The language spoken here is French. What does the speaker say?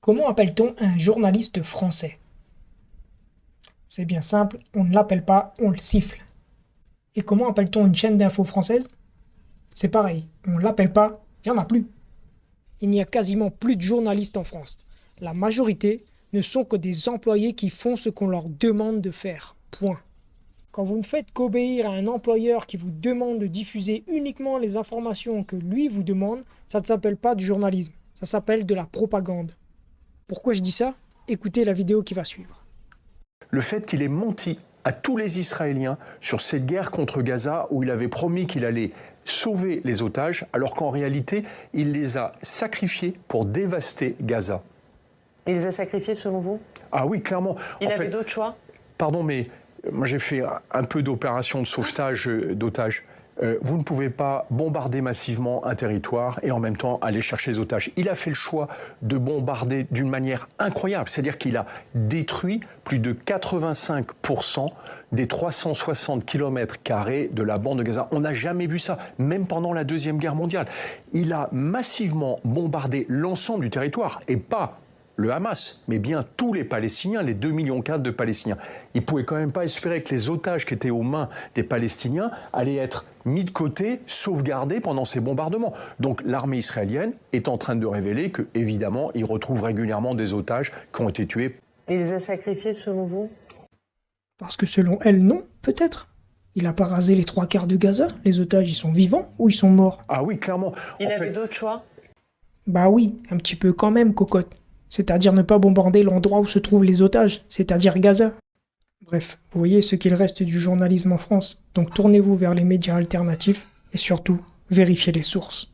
Comment appelle-t-on un journaliste français? C'est bien simple, on ne l'appelle pas, on le siffle. Et comment appelle-t-on une chaîne d'infos française? C'est pareil, on ne l'appelle pas, il n'y en a plus. Il n'y a quasiment plus de journalistes en France. La majorité ne sont que des employés qui font ce qu'on leur demande de faire. Point. Quand vous ne faites qu'obéir à un employeur qui vous demande de diffuser uniquement les informations que lui vous demande, ça ne s'appelle pas du journalisme, ça s'appelle de la propagande. Pourquoi je dis ça? Écoutez la vidéo qui va suivre. Le fait qu'il ait menti à tous les Israéliens sur cette guerre contre Gaza où il avait promis qu'il allait sauver les otages, alors qu'en réalité, il les a sacrifiés pour dévaster Gaza. Il les a sacrifiés selon vous? Ah oui, clairement. Il avait d'autres choix? Pardon, mais moi j'ai fait un peu d'opérations de sauvetage d'otages. Vous ne pouvez pas bombarder massivement un territoire et en même temps aller chercher les otages. Il a fait le choix de bombarder d'une manière incroyable. C'est-à-dire qu'il a détruit plus de 85% des 360 km² de la bande de Gaza. On n'a jamais vu ça, même pendant la Deuxième Guerre mondiale. Il a massivement bombardé l'ensemble du territoire et pas le Hamas, mais bien tous les Palestiniens, les 2,4 millions de Palestiniens. Il ne pouvait quand même pas espérer que les otages qui étaient aux mains des Palestiniens allaient être mis de côté, sauvegardés pendant ces bombardements. Donc l'armée israélienne est en train de révéler que, évidemment, ils retrouvent régulièrement des otages qui ont été tués. Il les a sacrifiés selon vous? Parce que selon elle, non, peut-être. Il n'a pas rasé les 3/4 de Gaza. Les otages, ils sont vivants ou ils sont morts? Ah oui, clairement. Il avait d'autres choix? Bah oui, un petit peu quand même, cocotte. C'est-à-dire ne pas bombarder l'endroit où se trouvent les otages, c'est-à-dire Gaza. Bref, vous voyez ce qu'il reste du journalisme en France, donc tournez-vous vers les médias alternatifs et surtout, vérifiez les sources.